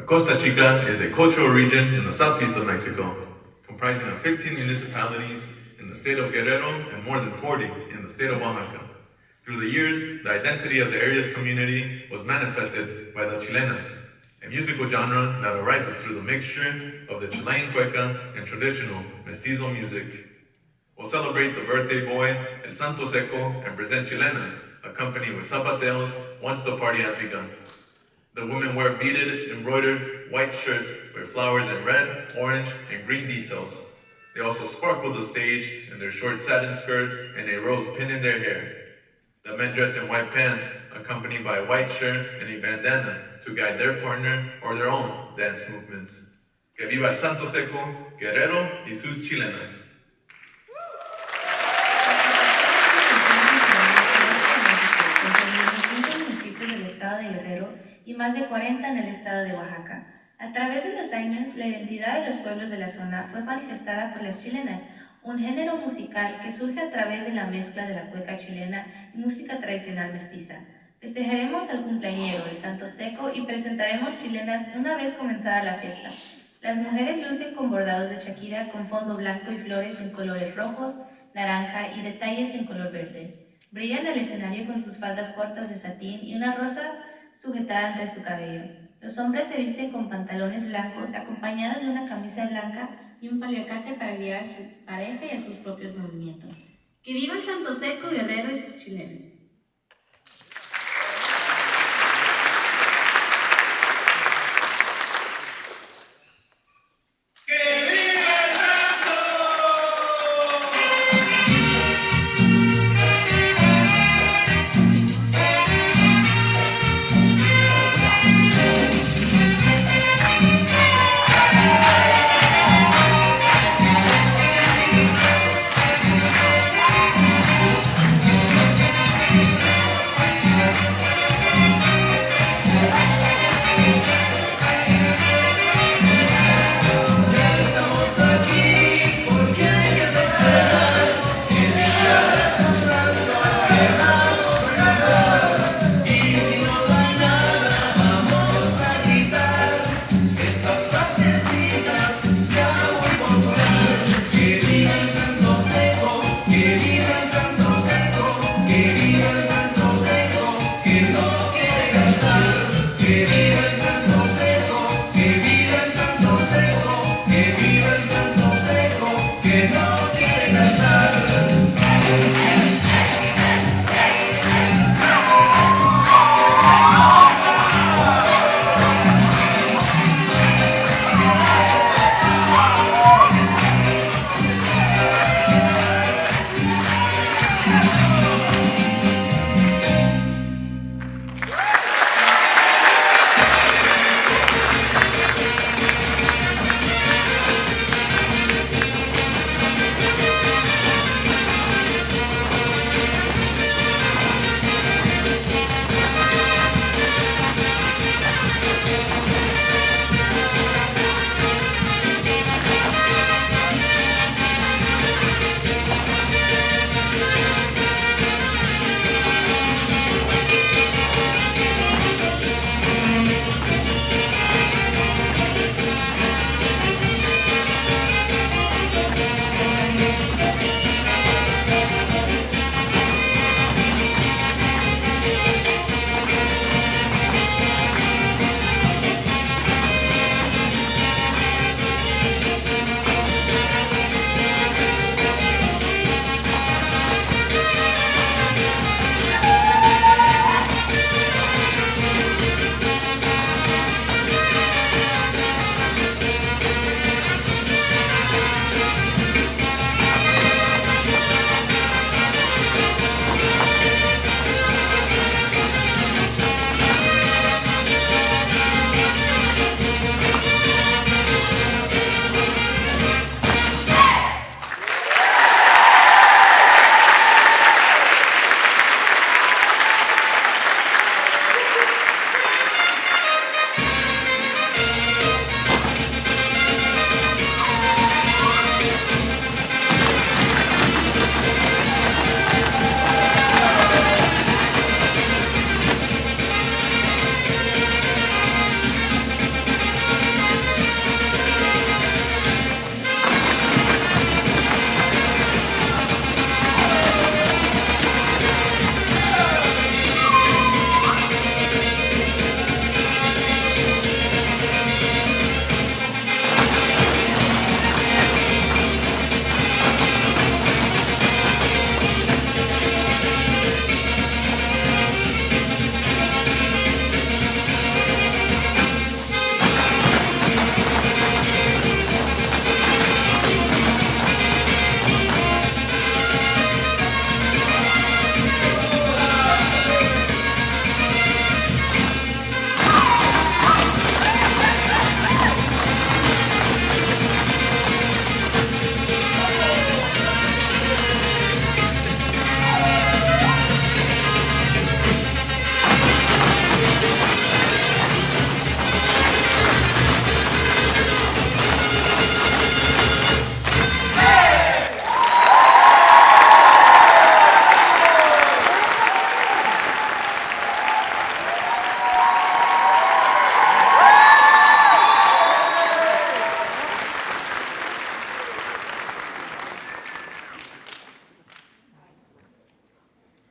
Costa Chica is a cultural region in the southeast of Mexico, comprising of 15 municipalities in the state of Guerrero and more than 40 in the state of Oaxaca. Through the years, the identity of the area's community was manifested by the Chilenas, a musical genre that arises through the mixture of the Chilean cueca and traditional mestizo music. We'll celebrate the birthday boy El Santo Seco and present Chilenas, accompanied with zapateos, once the party has begun. The women wear beaded, embroidered white shirts with flowers in red, orange, and green details. They also sparkle the stage in their short satin skirts and a rose pin in their hair. The men dress in white pants, accompanied by a white shirt and a bandana to guide their partner or their own dance movements. Que viva el Santo Seco, Guerrero y sus chilenas. Del estado de Guerrero y más de 40 en el estado de Oaxaca. A través de los años, la identidad de los pueblos de la zona fue manifestada por las chilenas, un género musical que surge a través de la mezcla de la cueca chilena y música tradicional mestiza. Festejaremos al cumpleañero, el Santo Seco, y presentaremos chilenas una vez comenzada la fiesta. Las mujeres lucen con bordados de Shakira con fondo blanco y flores en colores rojos, naranja y detalles en color verde. Brillan al escenario con sus faldas cortas de satín y una rosa sujetada entre su cabello. Los hombres se visten con pantalones blancos acompañados de una camisa blanca y un paliacate para guiar a su pareja y a sus propios movimientos. ¡Que viva el Santo Seco, Guerrero y sus chilenos!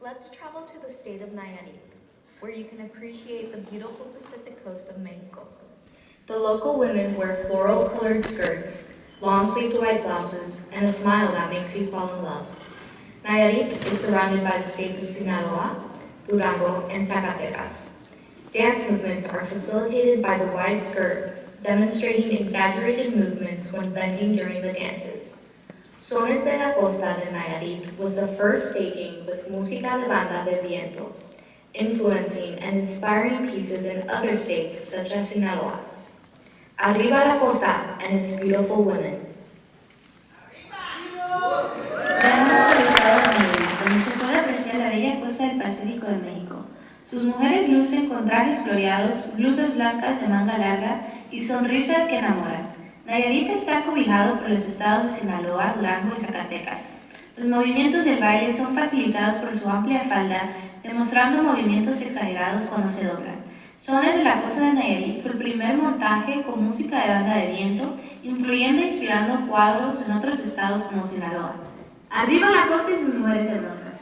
Let's travel to the state of Nayarit, where you can appreciate the beautiful Pacific coast of Mexico. The local women wear floral-colored skirts, long-sleeved white blouses, and a smile that makes you fall in love. Nayarit is surrounded by the states of Sinaloa, Durango, and Zacatecas. Dance movements are facilitated by the wide skirt, demonstrating exaggerated movements when bending during the dances. Sones de la Costa de Nayarit was the first staging with música de banda de viento, influencing and inspiring pieces in other states such as Sinaloa. Arriba la Costa and its beautiful women. Veamos el estado de Nayarit, donde se puede apreciar la bella costa del Pacífico de México. Sus mujeres lucen con trajes floreados, blusas blancas de manga larga y sonrisas que enamoran. Nayarit está cobijado por los estados de Sinaloa, Durango y Zacatecas. Los movimientos del baile son facilitados por su amplia falda, demostrando movimientos exagerados cuando se doblan. Sones de la Costa de Nayarit fue el primer montaje con música de banda de viento, influyendo e inspirando cuadros en otros estados como Sinaloa. ¡Arriba la costa y sus mujeres hermosas!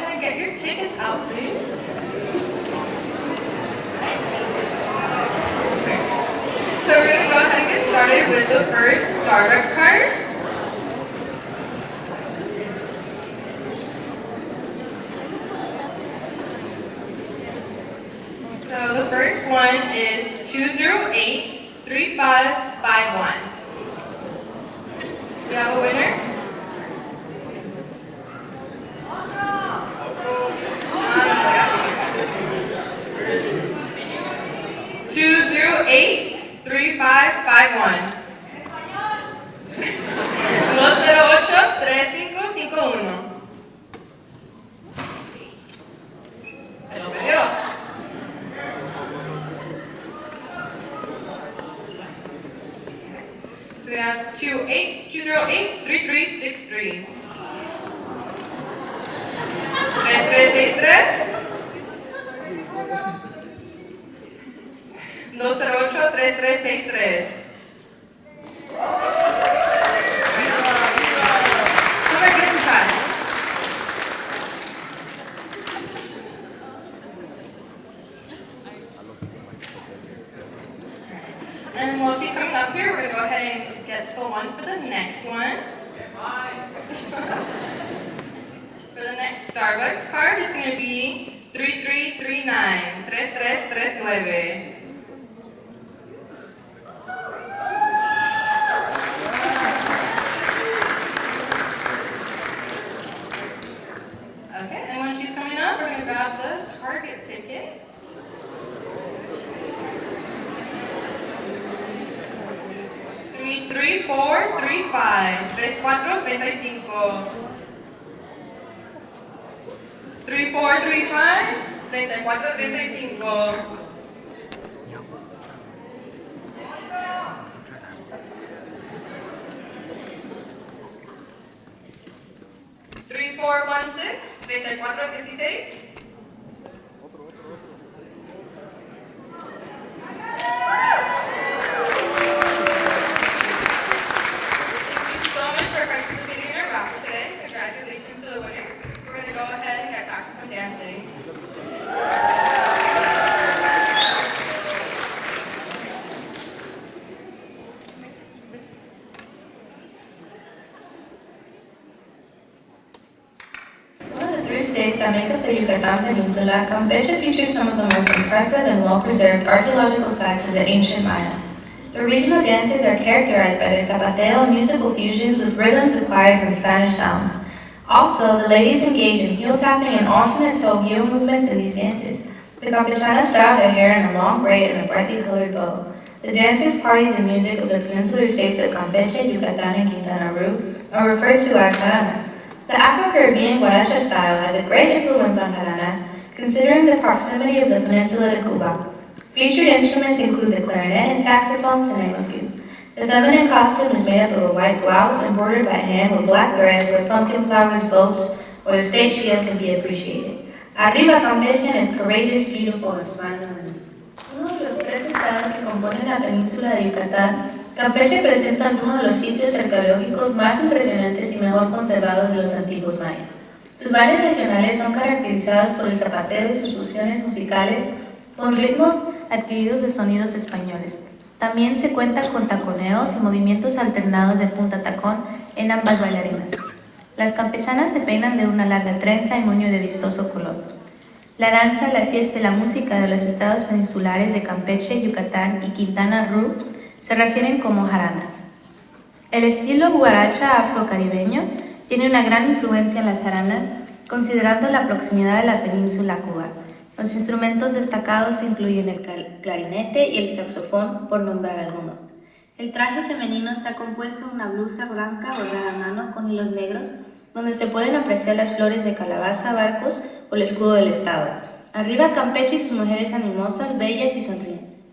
ahead and get your tickets out, please. So we're going to go ahead and get started with the first Starbucks card. So the first one is 208-3551. We have a winner? 208-3551. 208-3551. Se lo perdió. So we have 208-3363. 3363. 208-3363. Come back in time. And while she's coming up here, we're going to go ahead and get the one for the next one. For the next Starbucks card, it's going to be 3339. 3339. Okay, and when she's coming up, we're going to grab the Target ticket. It's going to be 3435. 3435. 3435. 3435. 3416. States that make up the Yucatan Peninsula, Campeche features some of the most impressive and well-preserved archaeological sites of the ancient Maya. The regional dances are characterized by their zapateo musical fusions with rhythms acquired from Spanish sounds. Also, the ladies engage in heel tapping and alternate toe heel movements in these dances. The Campechanas style their hair in a long braid and a brightly colored bow. The dances, parties, and music of the peninsular states of Campeche, Yucatan, and Quintana Roo are referred to as jaranas. The Afro-Caribbean guaracha style has a great influence on jaranas, considering the proximity of the peninsula to Cuba. Featured instruments include the clarinet and saxophone, to name a few. The feminine costume is made up of a white blouse embroidered by hand with black threads where pumpkin flowers, boats, or the state shield can be appreciated. Arriba Campeche and its courageous, beautiful, and smiling women. Uno de los tres estados que componen la península de Yucatán, Campeche presenta algunos de los sitios arqueológicos más impresionantes y mejor conservados de los antiguos mayas. Sus bailes regionales son caracterizados por el zapateo y sus fusiones musicales con ritmos adquiridos de sonidos españoles. También se cuenta con taconeos y movimientos alternados de punta tacón en ambas bailarinas. Las campechanas se peinan de una larga trenza y moño de vistoso color. La danza, la fiesta y la música de los estados peninsulares de Campeche, Yucatán y Quintana Roo se refieren como jaranas. El estilo guaracha afrocaribeño tiene una gran influencia en las jaranas, considerando la proximidad de la península a Cuba. Los instrumentos destacados incluyen el clarinete y el saxofón, por nombrar algunos. El traje femenino está compuesto de una blusa blanca bordada a mano con hilos negros, donde se pueden apreciar las flores de calabaza, barcos o el escudo del estado. Arriba Campeche y sus mujeres animosas, bellas y sonrientes.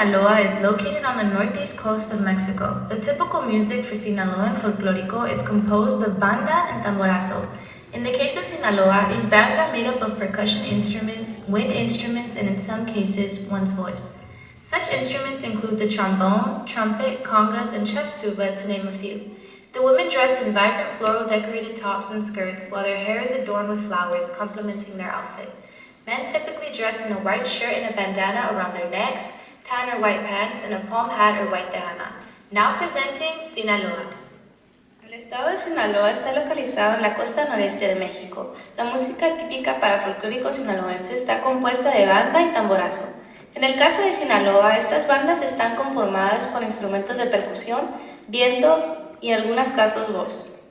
Sinaloa is located on the northeast coast of Mexico. The typical music for Sinaloan folklorico is composed of banda and tamborazo. In the case of Sinaloa, these bands are made up of percussion instruments, wind instruments, and in some cases, one's voice. Such instruments include the trombone, trumpet, congas, and chest tuba, to name a few. The women dress in vibrant floral decorated tops and skirts, while their hair is adorned with flowers, complementing their outfit. Men typically dress in a white shirt and a bandana around their necks, tan or white pants, and a palm hat or white tejana. Now presenting Sinaloa. El estado de Sinaloa está localizado en la costa noreste de México. La música típica para folclórico sinaloense está compuesta de banda y tamborazo. En el caso de Sinaloa, estas bandas están conformadas por instrumentos de percusión, viento y en algunos casos voz.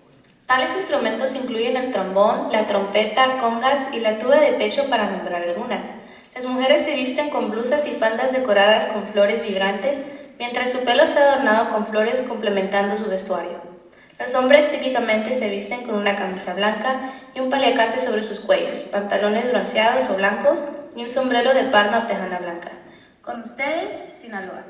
Tales instrumentos incluyen el trombón, la trompeta, congas y la tuba de pecho, para nombrar algunas. Las mujeres se visten con blusas y faldas decoradas con flores vibrantes, mientras su pelo está adornado con flores complementando su vestuario. Los hombres típicamente se visten con una camisa blanca y un paliacate sobre sus cuellos, pantalones bronceados o blancos y un sombrero de palma o tejana blanca. Con ustedes, Sinaloa.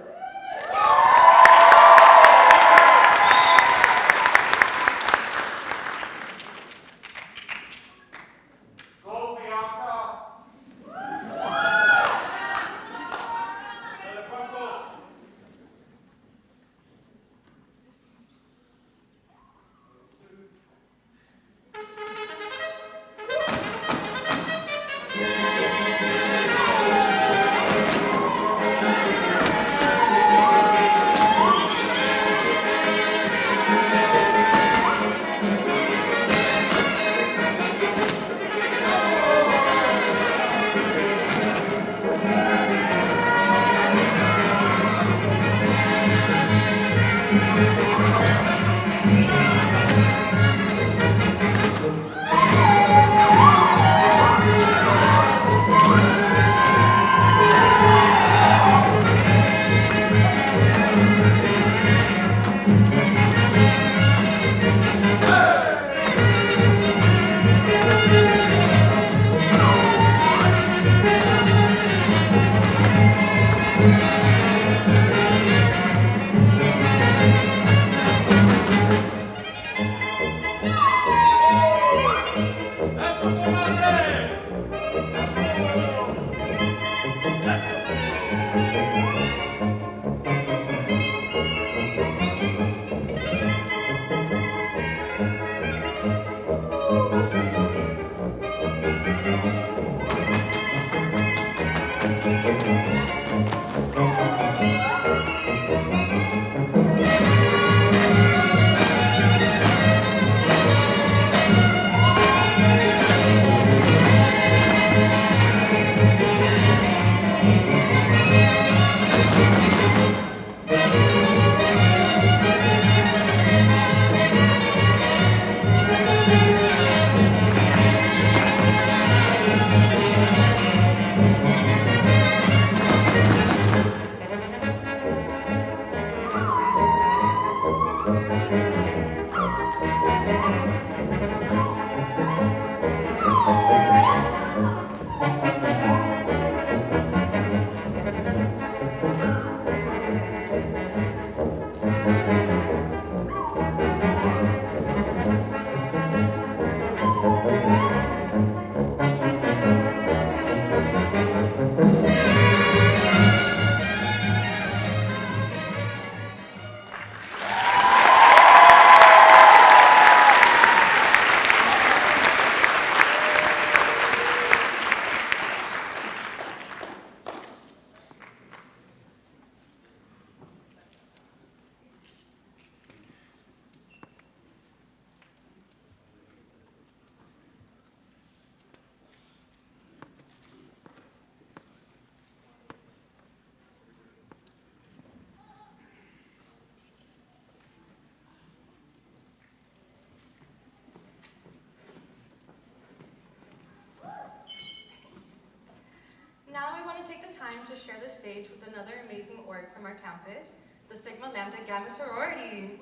Now we want to take the time to share the stage with another amazing org from our campus, the Sigma Lambda Gamma sorority.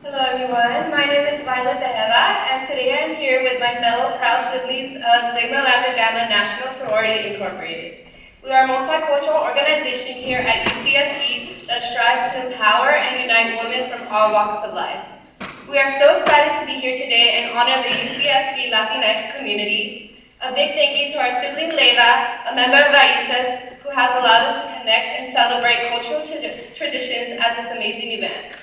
Hello everyone, my name is Violet Tejeda, and today I'm here with my fellow proud siblings of Sigma Lambda Gamma National Sorority Incorporated. We are a multicultural organization here at UCSB that strives to empower and unite women from all walks of life. We are so excited to be here today and honor the UCSB Latinx community. A big thank you to our sibling Leila, a member of Raices, who has allowed us to connect and celebrate cultural traditions at this amazing event.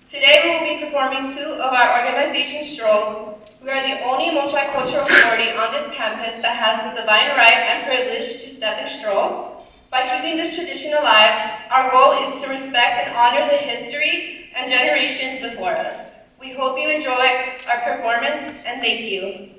Today we will be performing two of our organization strolls. We are the only multicultural sorority on this campus that has the divine right and privilege to step and stroll. By keeping this tradition alive, our goal is to respect and honor the history and generations before us. We hope you enjoy our performance, and thank you.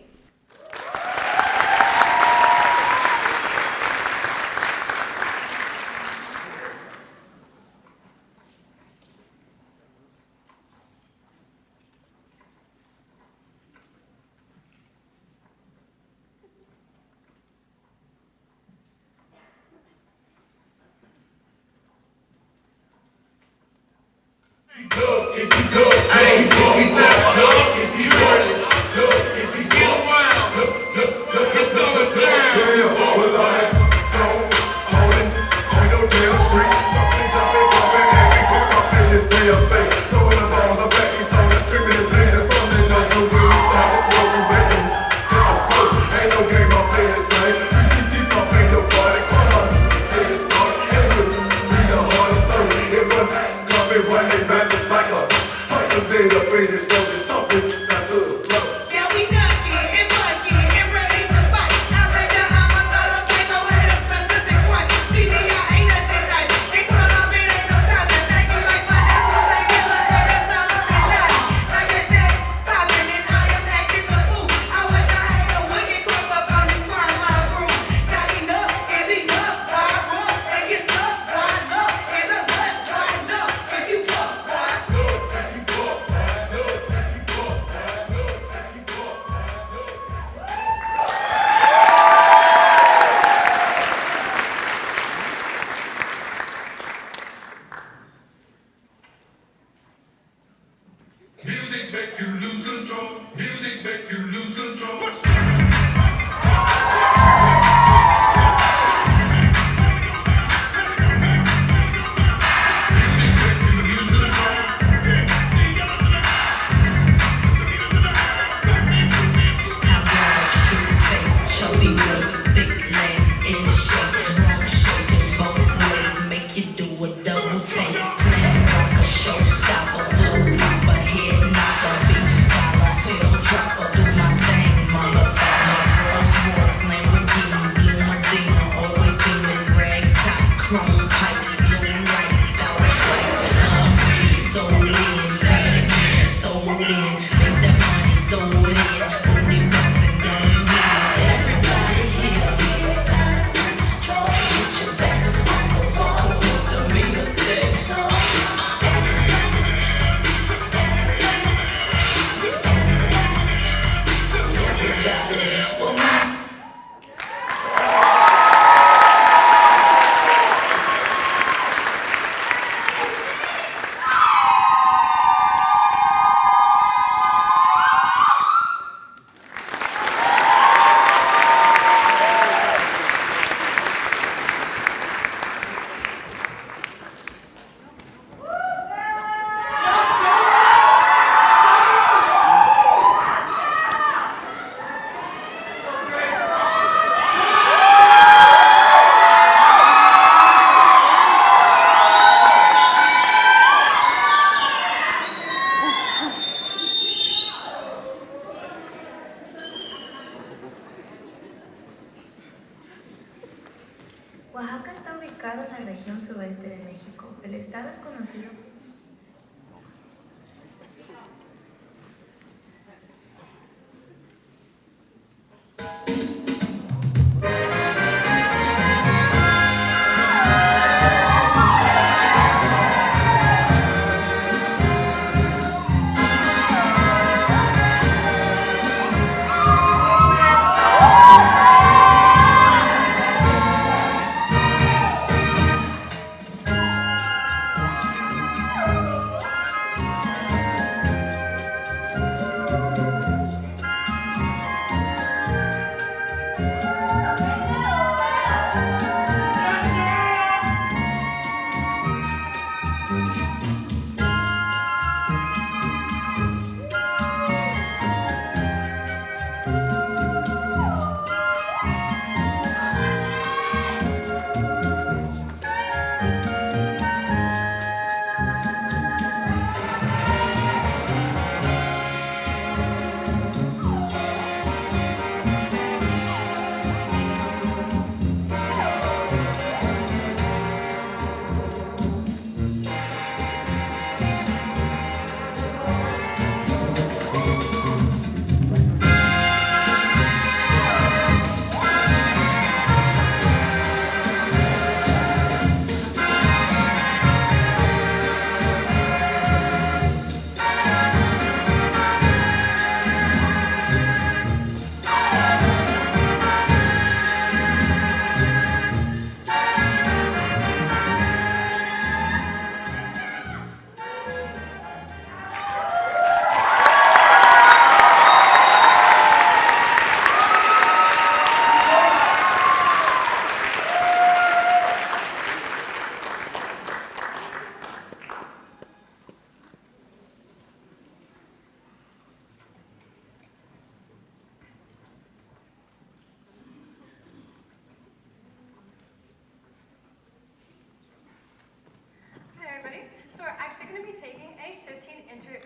Oaxaca está ubicado en la región suroeste de México. El estado es conocido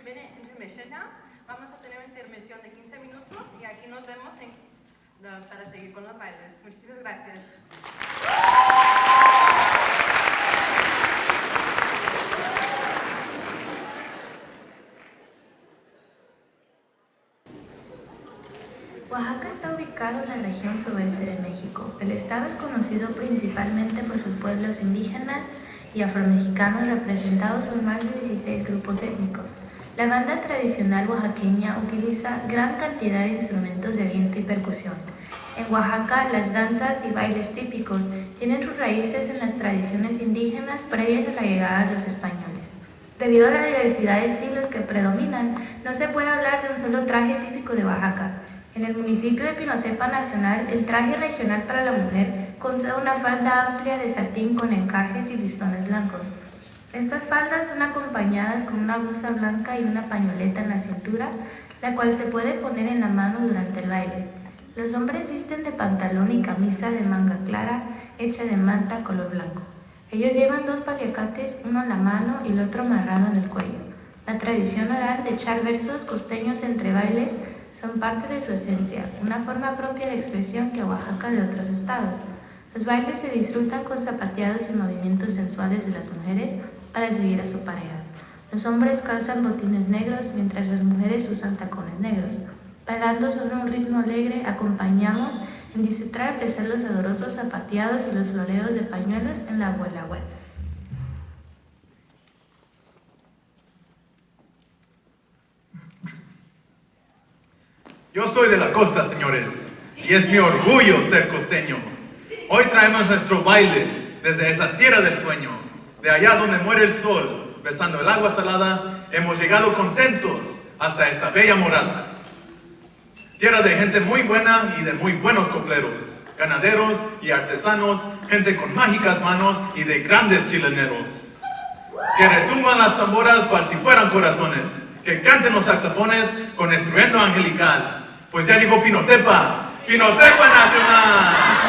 minute intermission now. Vamos a tener una intermisión de 15 minutos y aquí nos vemos para seguir con los bailes. Muchísimas gracias. Oaxaca está ubicado en la región suroeste de México. El estado es conocido principalmente por sus pueblos indígenas y afromexicanos representados por más de 16 grupos étnicos. La banda tradicional oaxaqueña utiliza gran cantidad de instrumentos de viento y percusión. En Oaxaca, las danzas y bailes típicos tienen sus raíces en las tradiciones indígenas previas a la llegada de los españoles. Debido a la diversidad de estilos que predominan, no se puede hablar de un solo traje típico de Oaxaca. En el municipio de Pinotepa Nacional, el traje regional para la mujer consta de una falda amplia de satín con encajes y listones blancos. Estas faldas son acompañadas con una blusa blanca y una pañoleta en la cintura, la cual se puede poner en la mano durante el baile. Los hombres visten de pantalón y camisa de manga clara, hecha de manta color blanco. Ellos llevan 2 paliacates, uno en la mano y el otro amarrado en el cuello. La tradición oral de echar versos costeños entre bailes son parte de su esencia, una forma propia de expresión que Oaxaca de otros estados. Los bailes se disfrutan con zapateados y movimientos sensuales de las mujeres para seguir a su pareja. Los hombres calzan botines negros mientras las mujeres usan tacones negros. Bailando sobre un ritmo alegre, acompañamos en disfrutar a pesar los adorosos zapateados y los floreos de pañuelos en la abuela huetza. Yo soy de la costa, señores, y es mi orgullo ser costeño. Hoy traemos nuestro baile desde esa tierra del sueño, de allá donde muere el sol, besando el agua salada, hemos llegado contentos hasta esta bella morada. Tierra de gente muy buena y de muy buenos copleros, ganaderos y artesanos, gente con mágicas manos y de grandes chileneros. Que retumban las tamboras cual si fueran corazones, que canten los saxofones con estruendo angelical. Pues ya llegó Pinotepa, Pinotepa Nacional.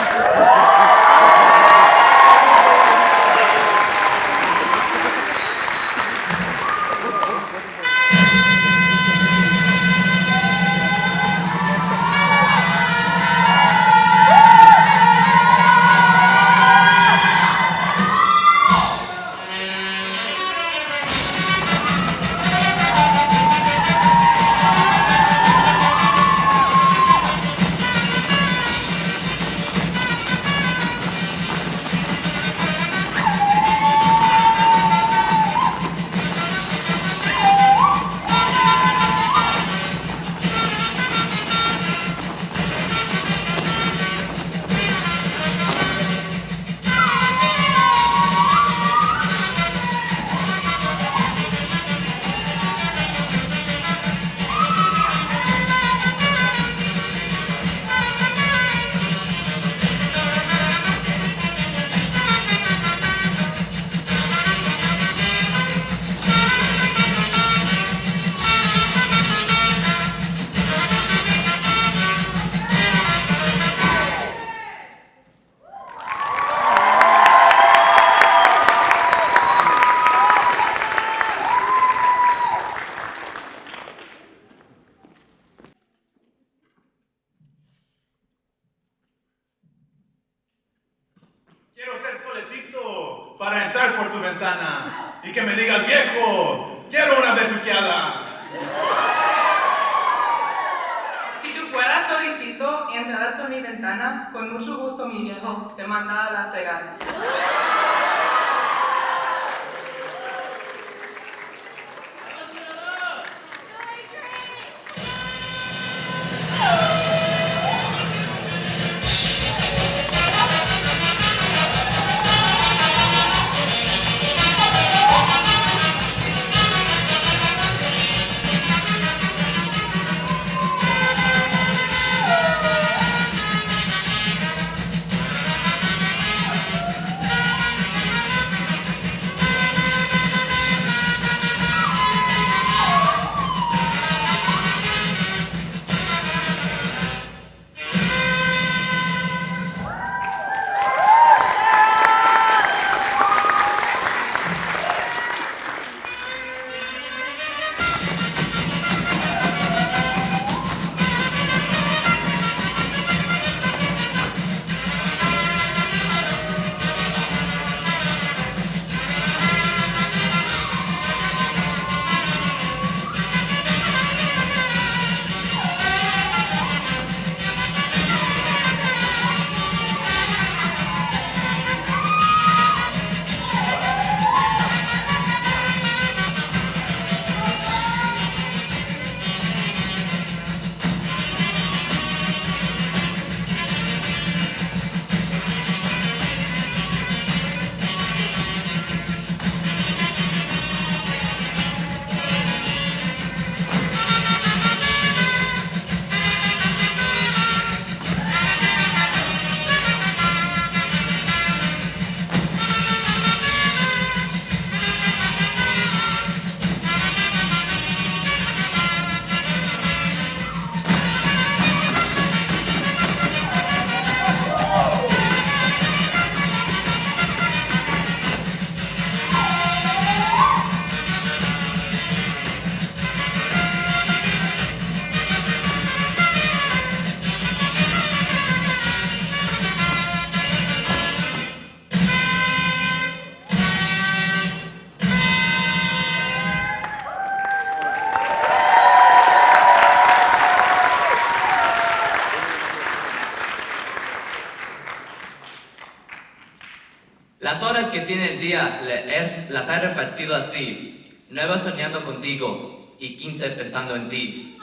Quiero ser solecito para entrar por tu ventana y que me digas, viejo, quiero una besuqueada. Si tú fueras solicito y entraras por mi ventana, con mucho gusto, mi viejo, te manda a la fregada. que tiene el día las he repartido así. 9 soñando contigo y 15 pensando en ti.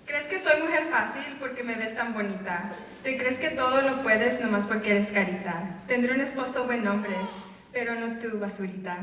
¿Crees que soy mujer fácil porque me ves tan bonita? ¿Te crees que todo lo puedes nomás porque eres carita? Tendré un esposo buen hombre, pero no tú, basurita.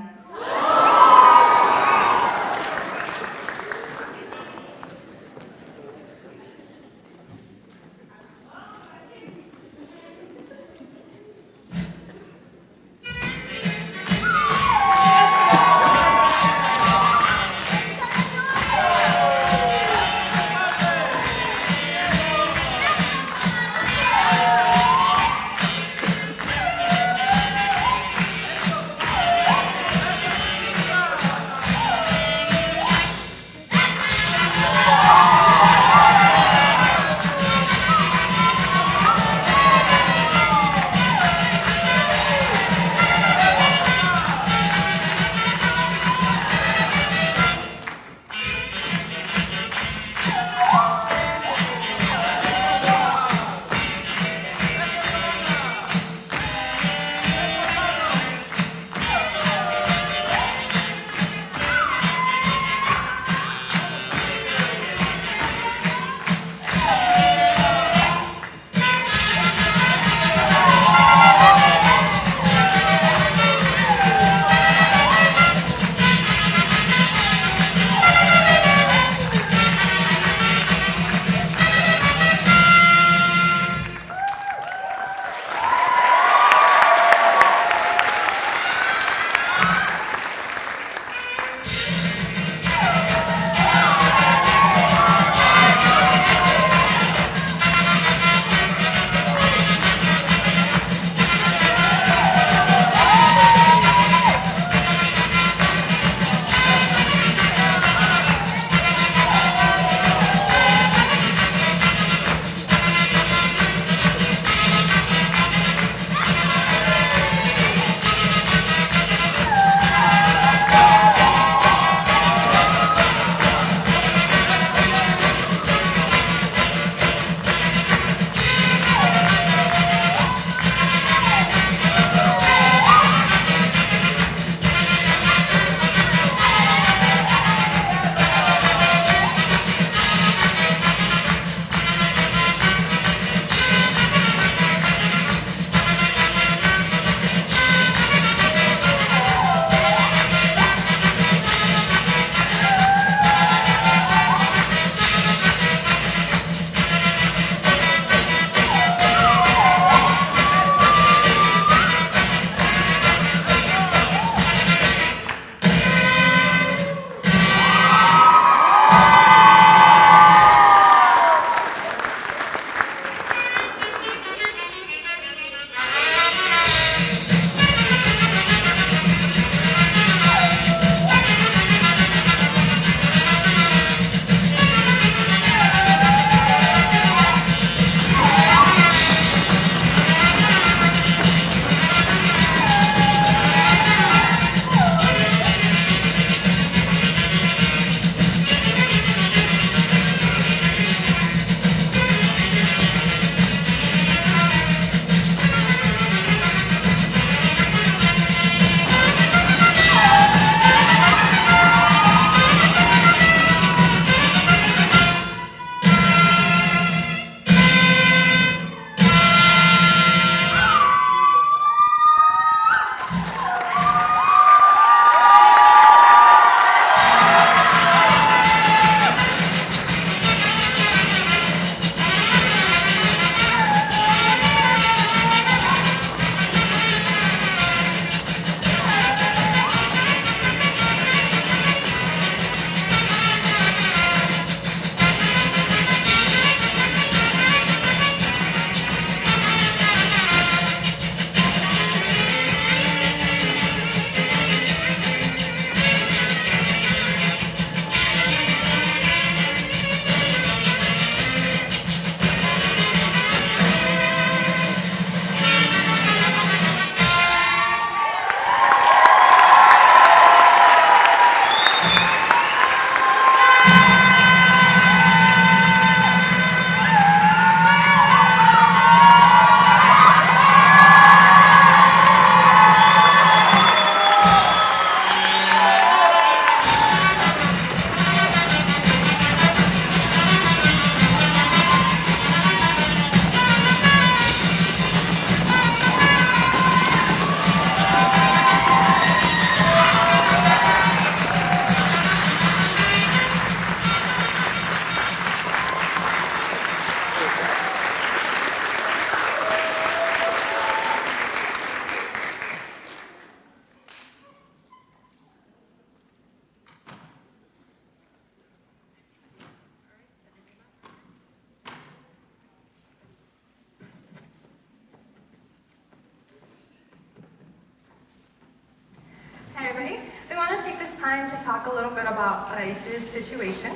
time to talk a little bit about Raices' situation.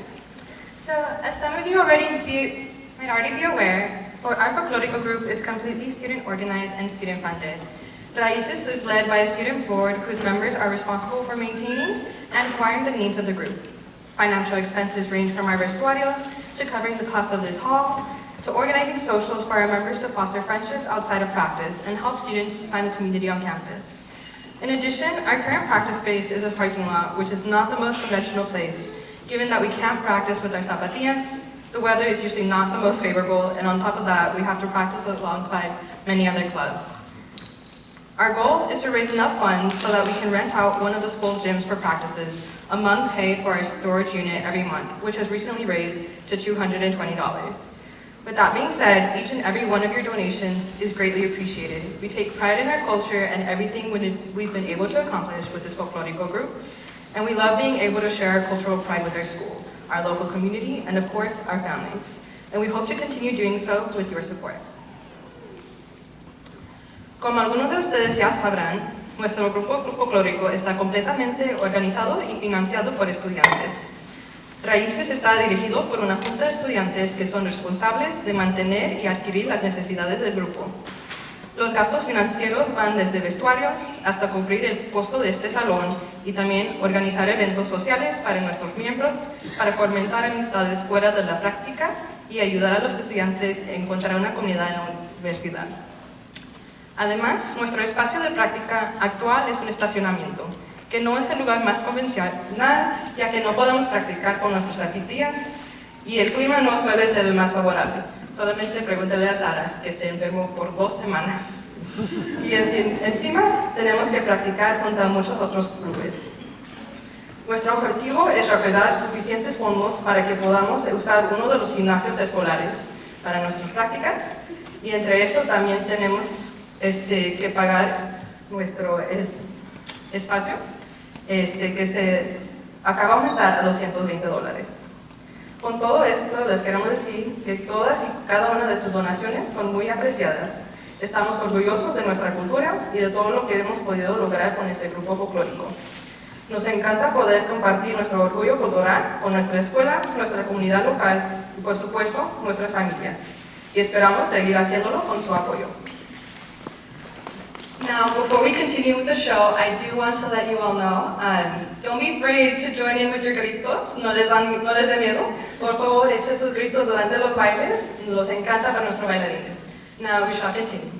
So, as some of you might already be aware, our folklorico group is completely student organized and student funded. Raices is led by a student board whose members are responsible for maintaining and acquiring the needs of the group. Financial expenses range from our vestuarios to covering the cost of this hall, to organizing socials for our members to foster friendships outside of practice and help students find a community on campus. In addition, our current practice space is a parking lot, which is not the most conventional place, given that we can't practice with our zapatillas, the weather is usually not the most favorable, and on top of that, we have to practice alongside many other clubs. Our goal is to raise enough funds so that we can rent out one of the school's gyms for practices, among pay for our storage unit every month, which has recently raised to $220. With that being said, each and every one of your donations is greatly appreciated. We take pride in our culture and everything we've been able to accomplish with this folklorico group, and we love being able to share our cultural pride with our school, our local community, and of course, our families. And we hope to continue doing so with your support. Como algunos de ustedes ya sabrán, nuestro grupo folklorico está completamente organizado y financiado por estudiantes. Raices está dirigido por una junta de estudiantes que son responsables de mantener y adquirir las necesidades del grupo. Los gastos financieros van desde vestuarios hasta cubrir el costo de este salón y también organizar eventos sociales para nuestros miembros, para fomentar amistades fuera de la práctica y ayudar a los estudiantes a encontrar una comunidad en la universidad. Además, nuestro espacio de práctica actual es un estacionamiento, que no es el lugar más convencional, ya que no podemos practicar con nuestras zapatillas y el clima no suele ser el más favorable. Solamente pregúntale a Sara, que se enfermó por 2 semanas. Y encima tenemos que practicar contra muchos otros clubes. Nuestro objetivo es recaudar suficientes fondos para que podamos usar uno de los gimnasios escolares para nuestras prácticas, y entre esto también tenemos que pagar nuestro espacio, que se acaba de aumentar a $220. Con todo esto, les queremos decir que todas y cada una de sus donaciones son muy apreciadas. Estamos orgullosos de nuestra cultura y de todo lo que hemos podido lograr con este grupo folclórico. Nos encanta poder compartir nuestro orgullo cultural con nuestra escuela, nuestra comunidad local y, por supuesto, nuestras familias. Y esperamos seguir haciéndolo con su apoyo. Now, before we continue with the show, I do want to let you all know, don't be afraid to join in with your gritos, no les dé miedo. Por favor, echen sus gritos durante los bailes, nos encanta para nuestros bailarines. Now, we shall continue.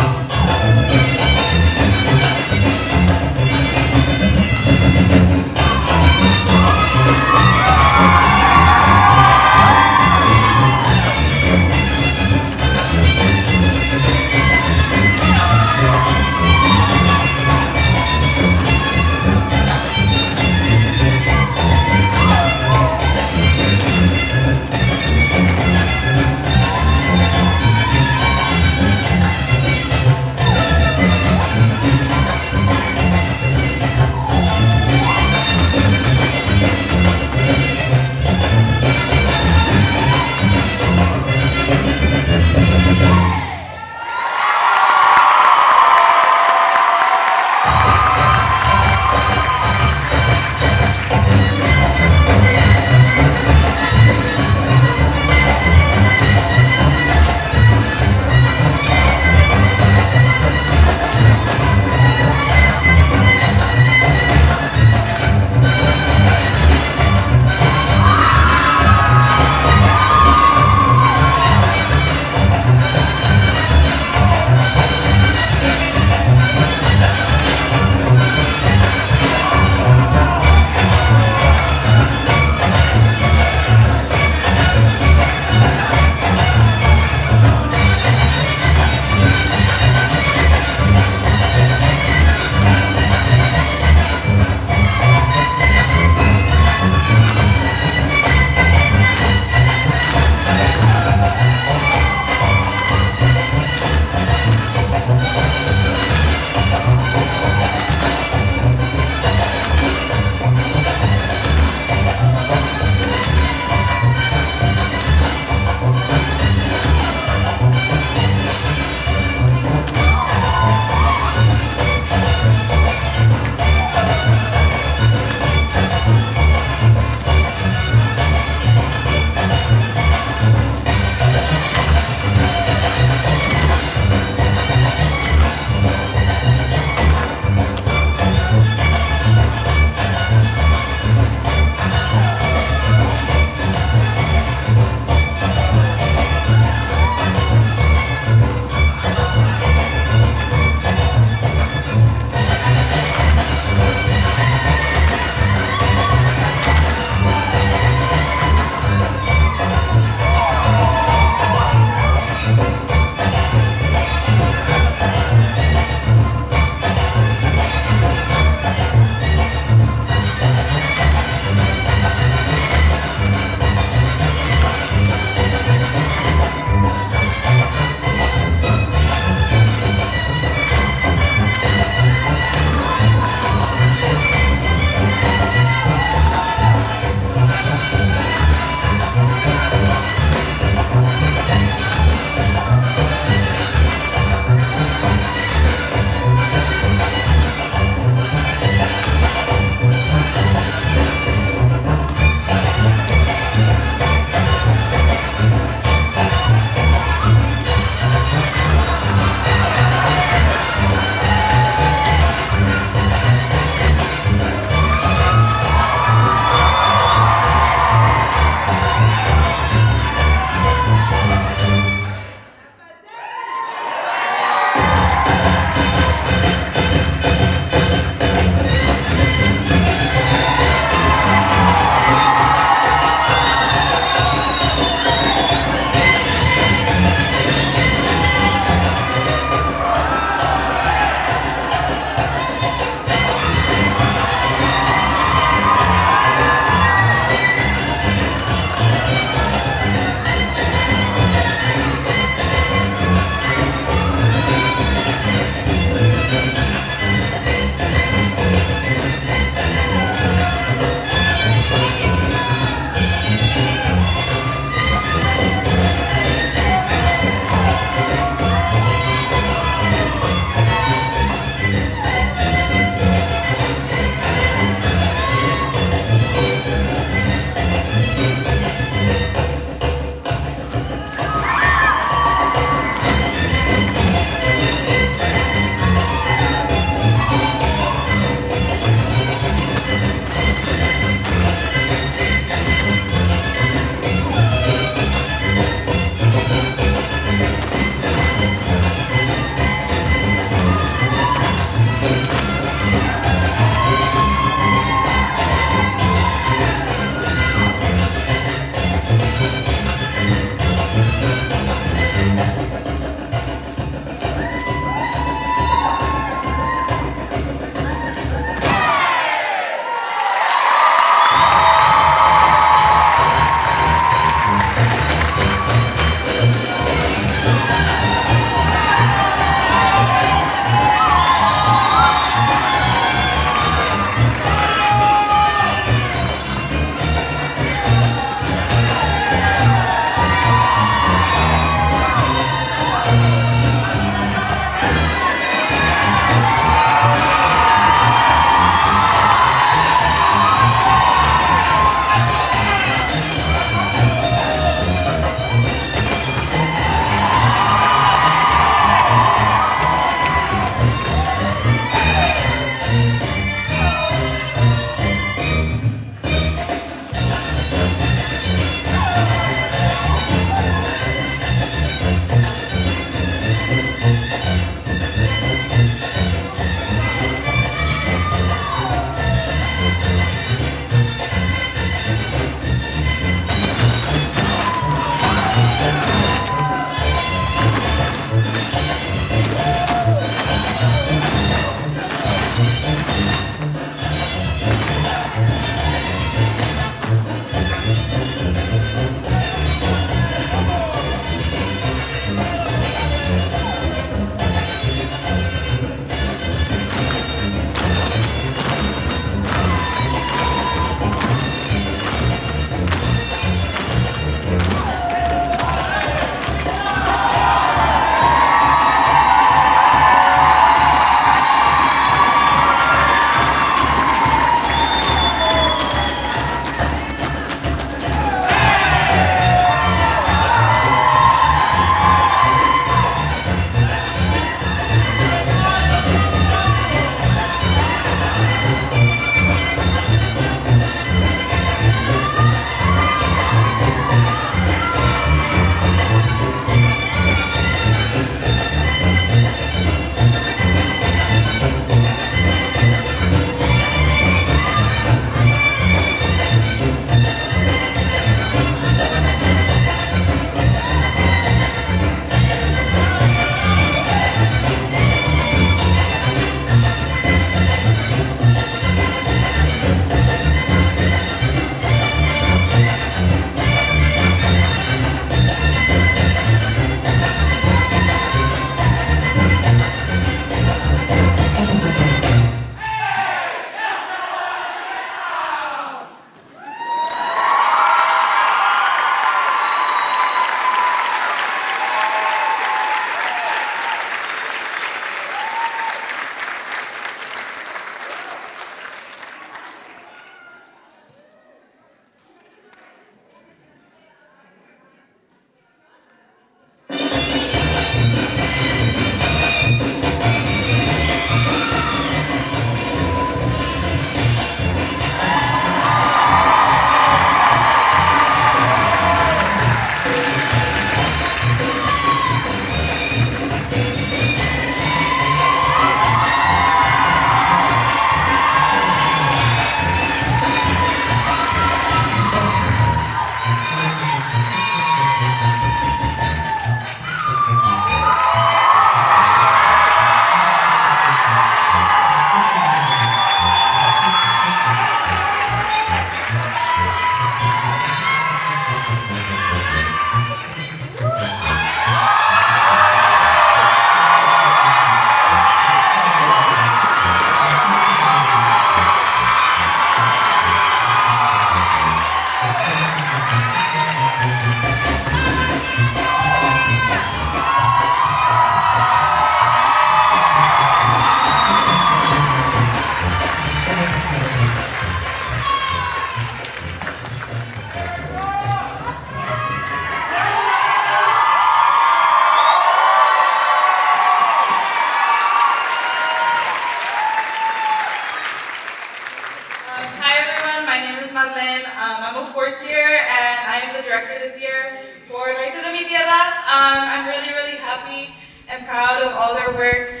4th year, and I am the director this year for Raices de Mi Tierra. I'm really happy and proud of all their work.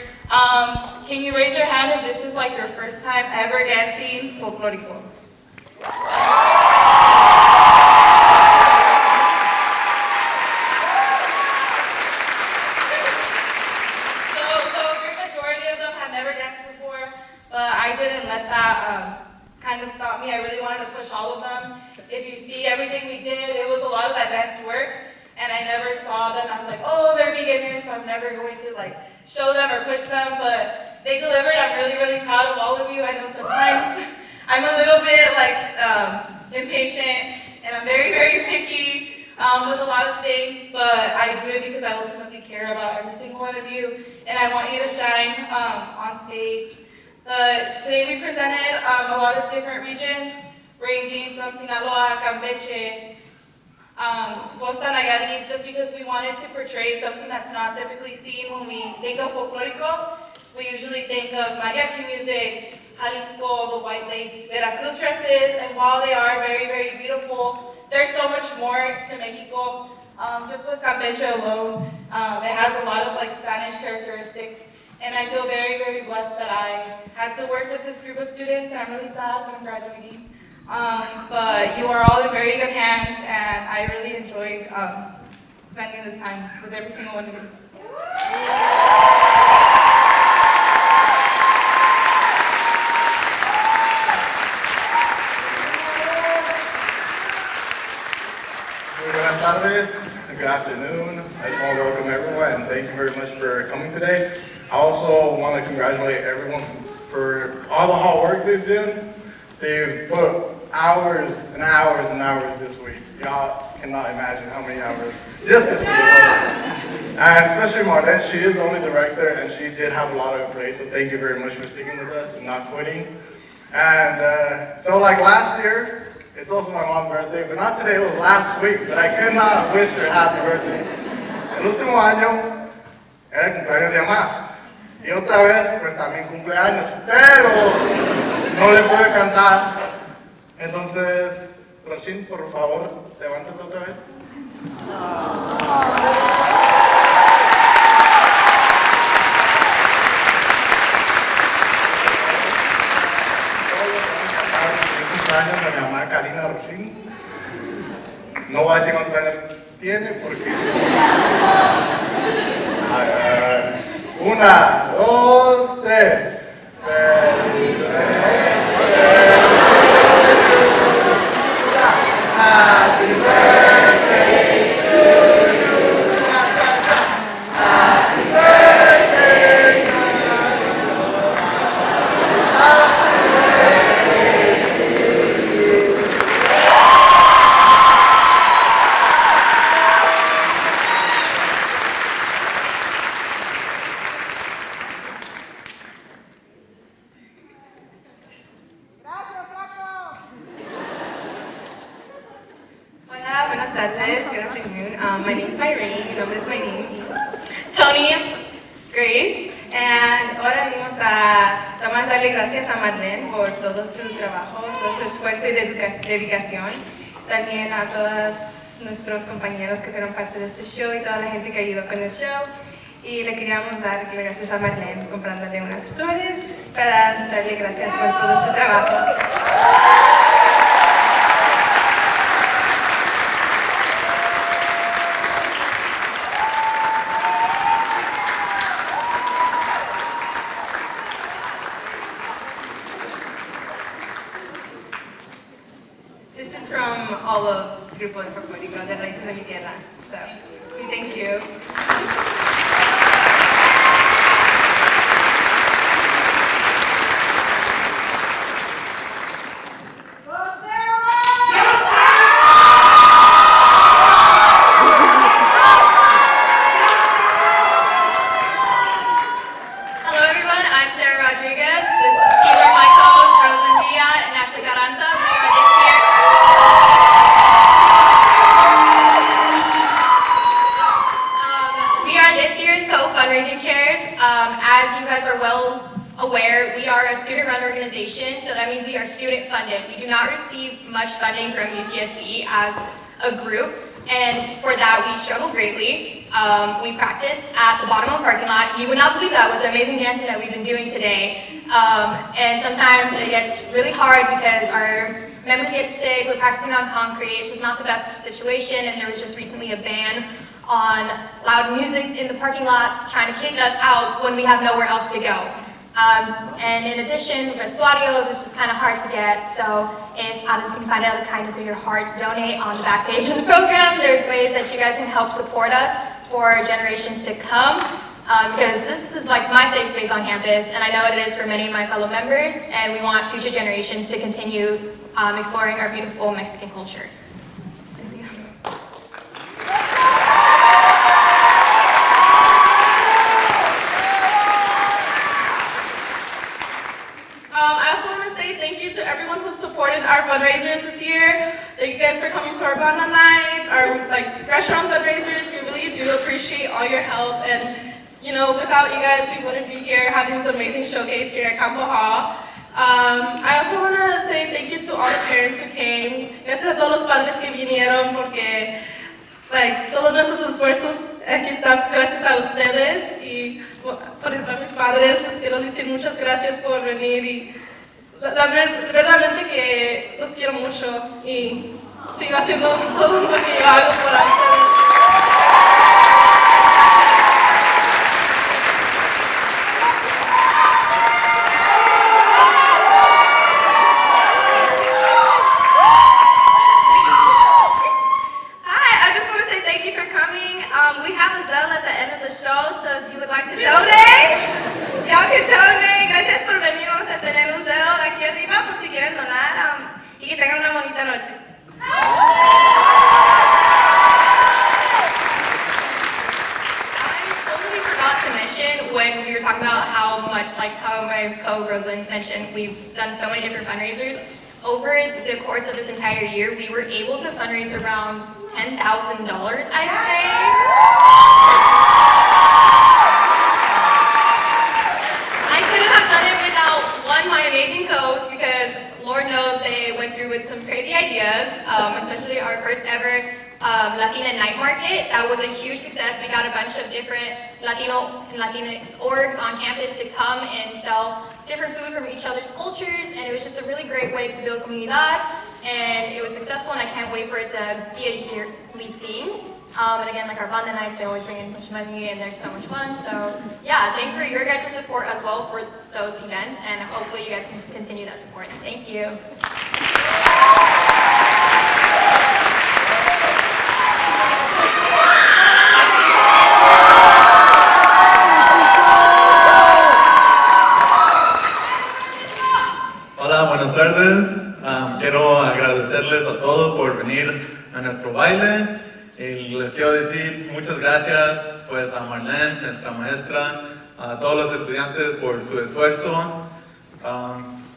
Can you raise your hand if this is like your first time ever dancing folklorico? I didn't let that kind of stop me. I really wanted to push all of them. If you see everything we did, it was a lot of advanced work, and I never saw them as like, oh, they're beginners, so I'm never going to like show them or push them, but they delivered. I'm really proud of all of you. I know sometimes I'm a little bit like impatient, and I'm very picky with a lot of things, but I do it because I ultimately care about every single one of you, and I want you to shine on stage. Today we presented a lot of different regions, ranging from Sinaloa, Campeche, Costa, Nayarit, just because we wanted to portray something that's not typically seen when we think of folklorico. We usually think of mariachi music, Jalisco, the white lace Veracruz dresses, and while they are very beautiful, there's so much more to Mexico. Just with Campeche alone, it has a lot of like Spanish characteristics. And I feel very blessed that I had to work with this group of students, and I'm really sad that I'm graduating. But you are all in very good hands, and I really enjoyed spending this time with every single one of you. Buenas tardes, good afternoon. I just want to welcome everyone, and thank you very much for coming today. I also want to congratulate everyone for all the hard work they've done. They've put hours and hours this week. Y'all cannot imagine how many hours just this week alone. And especially Marlene, she is the only director, and she did have a lot of praise, so thank you very much for sticking with us and not quitting. And so like last year, it's also my mom's birthday, but not today, it was last week, but I could not wish her happy birthday. El último año era el cumpleaños de mamá. Y otra vez, pues también cumpleaños, pero no le pude cantar. Entonces, Rochin, por favor, levántate otra vez. El cumpleaños de mi mamá Karina Rochin. No voy a decir cuántos años tiene porque... Una, dos, tres. Happy birthday to you. Happy birthday to you. Hola, buenas tardes. Good afternoon. My name is Myrene. Mi nombre es Myrene. Tony, Grace. And ahora venimos a nomás darle gracias a Marlene por todo su trabajo, todo su esfuerzo y dedicación. También a todos nuestros compañeros que fueron parte de este show y toda la gente que ayudó con el show. Y le queríamos dar gracias a Marlene comprándole unas flores para darle gracias por todo su trabajo. This is from all of Grupo de Folklorico de Raices de Mi Tierra. So, thank you. hello everyone, I'm Sarah Rodriguez. These are my co-hosts, Rosalyn Villa and Ashley Carranza. We aware, we are a student-run organization, so that means we are student-funded. We do not receive much funding from UCSB as a group, and for that we struggle greatly. We practice at the bottom of the parking lot. You would not believe that with the amazing dancing that we've been doing today. And sometimes it gets really hard because our members get sick, we're practicing on concrete, it's just not the best situation, and there was just recently a ban on loud music in the parking lots trying to kick us out when we have nowhere else to go. And in addition, vestuarios is just kind of hard to get, so if you can find out the kindness of your heart to donate on the back page of the program, there's ways that you guys can help support us for generations to come, because this is like my safe space on campus, and I know it is for many of my fellow members, and we want future generations to continue exploring our beautiful Mexican culture. I also want to say thank you to everyone who supported our fundraisers this year. Thank you guys for coming to our banda nights, our restaurant fundraisers. We really do appreciate all your help, and without you guys, we wouldn't be here having this amazing showcase here at Campo Hall. I also want to say thank you to all the parents who came. Gracias a todos los padres que vinieron, porque todos nuestros esfuerzos aquí están gracias a ustedes. Y por ejemplo a mis padres les quiero decir muchas gracias por venir, y verdaderamente que los quiero mucho y sigo haciendo todo lo que yo hago por ustedes. We have a Zelle at the end of the show, so if you would like to donate, y'all can donate. Gracias por venir. Vamos a tener un Zelle aquí arriba por si quieren donar, y que tengan una bonita noche. I totally forgot to mention when we were talking about how my co-Rosalind mentioned, we've done so many different fundraisers. Over the course of this entire year, we were able to fundraise around $10,000, I'd say. I couldn't have done it without, one, my amazing co-hosts, because Lord knows they went through with some crazy ideas, especially our first ever Latina night market. That was a huge success. We got a bunch of different Latino and Latinx orgs on campus to come and sell different food from each other's cultures, and it was just a really great way to build comunidad, and it was successful, and I can't wait for it to be a yearly thing. And again, our banda nights, they always bring in a bunch of money, and they're so much fun. So yeah, thanks for your guys' support as well for those events, and hopefully you guys can continue that support. Thank you. Hola, buenas tardes. Quiero agradecerles a todos por venir a nuestro baile. Y les quiero decir muchas gracias a Marlene, nuestra maestra, a todos los estudiantes por su esfuerzo.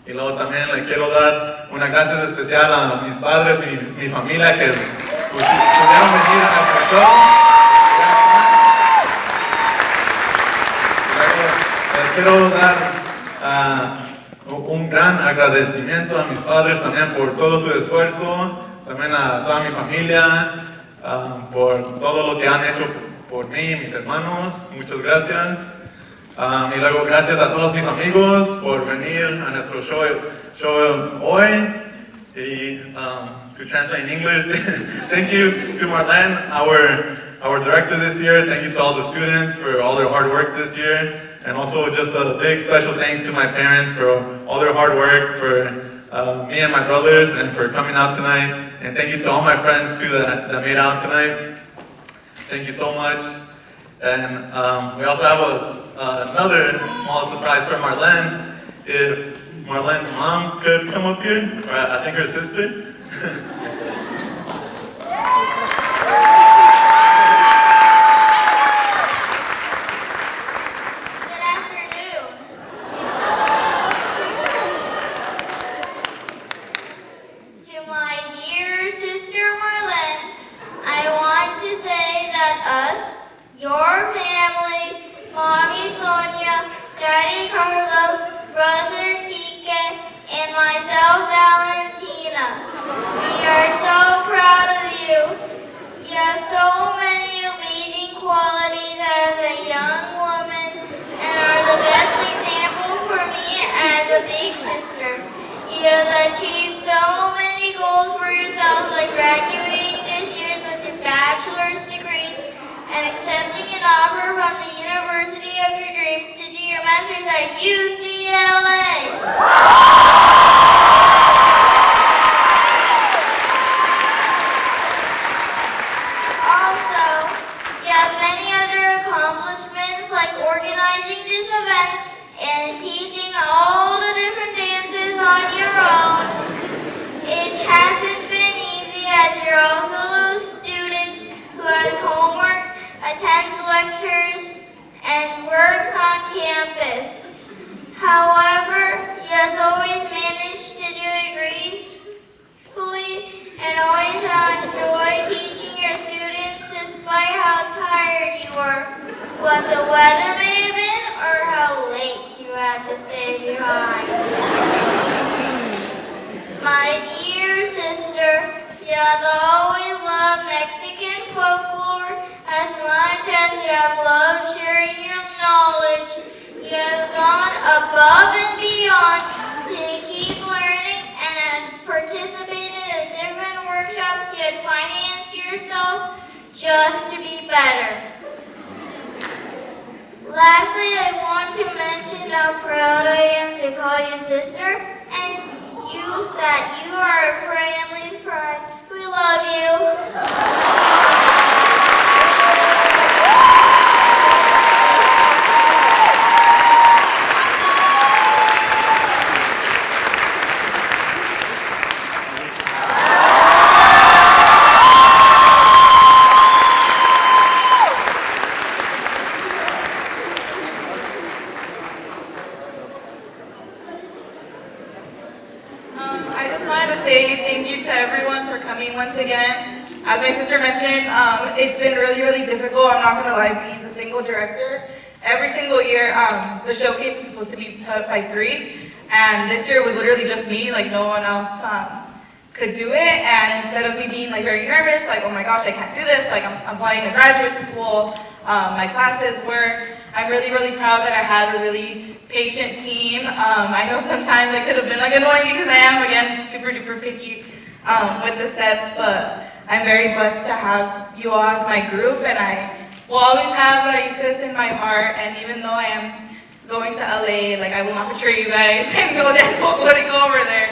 Y luego también le quiero dar una gracias especial a mis padres y mi familia que pudieron venir a nuestro show. Les quiero dar un gran agradecimiento a mis padres también por todo su esfuerzo, también a toda mi familia, por todo lo que han hecho por mí y mis hermanos. Muchas gracias. Y luego gracias a todos mis amigos por venir a nuestro show hoy. Y to translate in English, thank you to Marlene, our director this year. Thank you to all the students for all their hard work this year. And also just a big special thanks to my parents for all their hard work, for me and my brothers, and for coming out tonight. And thank you to all my friends too that made out tonight. Thank you so much. And we also have another small surprise for Marlene. If Marlene's mom could come up here, or I think her sister. Your family, Mommy Sonia, Daddy Carlos, brother Kike, and myself Valentina. We are so proud of you. You have so many amazing qualities as a young woman and are the best example for me as a big sister. You have achieved so many goals for yourself, like graduating this year with your bachelor's degrees and accepting an offer from the university of your dreams to do your master's at UCLA. Also, you have many other accomplishments like organizing this event and teaching all the different dances on your own. It hasn't been easy as you're also a student who has homework, attends lectures, and works on campus. However, you have always managed to do it gracefully and always enjoy teaching your students despite how tired you were, what the weather may have been, or how late you had to stay behind. My dear sister, you have always loved Mexican folklore as much as you have loved sharing your knowledge. You have gone above and beyond to keep learning and have participated in different workshops. You had financed yourself just to be better. Lastly, I want to mention how proud I am to call you sister, and that you are our family's pride. We love you. I just wanted to say thank you to everyone for coming once again. As my sister mentioned, it's been really, really difficult. I'm not going to lie, being the single director. Every single year, the showcase is supposed to be put by 3, and this year it was literally just me, like no one else could do it. And instead of me being like very nervous, like oh my gosh, I can't do this, like I'm applying to graduate school, my classes, work, I'm really, really proud that I had a really patient team. I know sometimes I could have been like annoying because I am, again, super duper picky with the steps, but I'm very blessed to have you all as my group, and I will always have Raices in my heart. And even though I am going to LA, like I will not betray you guys and go dance folklorico over there.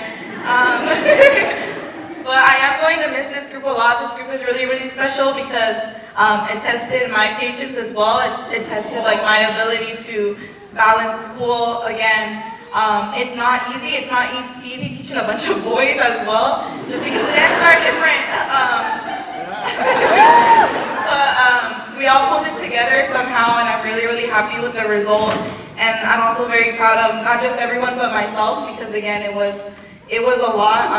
But I am going to miss this group a lot. This group is really, really special because it tested my patience as well. It tested like my ability to balance school again. It's not easy. It's not easy teaching a bunch of boys as well, just because the dances are different. But we all pulled it together somehow, and I'm really, really happy with the result. And I'm also very proud of not just everyone but myself, because again, it was a lot.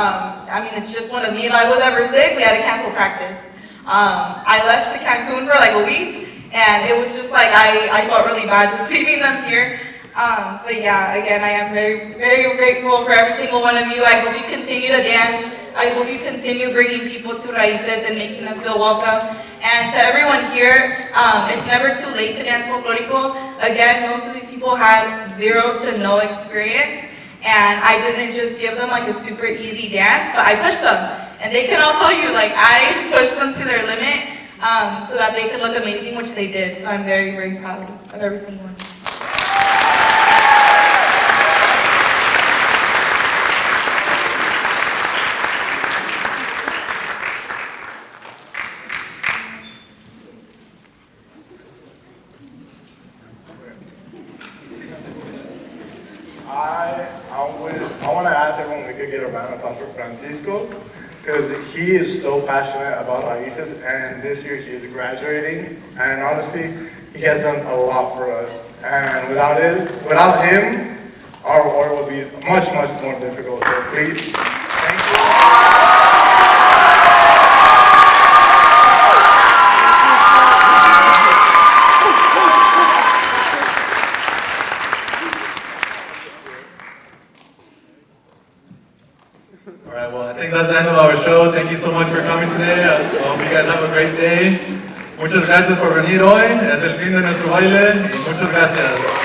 I mean, it's just one of me. If I was ever sick, we had to cancel practice. I left to Cancun for like a week, and it was just like I felt really bad just leaving them here. But yeah, again, I am very, very grateful for every single one of you. I hope you continue to dance. I hope you continue bringing people to Raices and making them feel welcome. And to everyone here, it's never too late to dance folklorico. Again, most of these people had 0 to no experience, and I didn't just give them like a super easy dance, but I pushed them. And they can all tell you, like, I pushed them to their limit so that they could look amazing, which they did. So I'm very, very proud of every single one. I want to ask everyone if we could get a round of applause for Francisco, because he is so passionate about Raices, and this year he is graduating, and honestly, he has done a lot for us. And without him, our work would be much, much more difficult. So please, thank you. I hope you guys have a great day. Muchas gracias por venir hoy. Es el fin de nuestro baile y muchas gracias.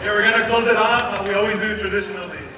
Yeah, we're gonna close it off. We always do traditionally.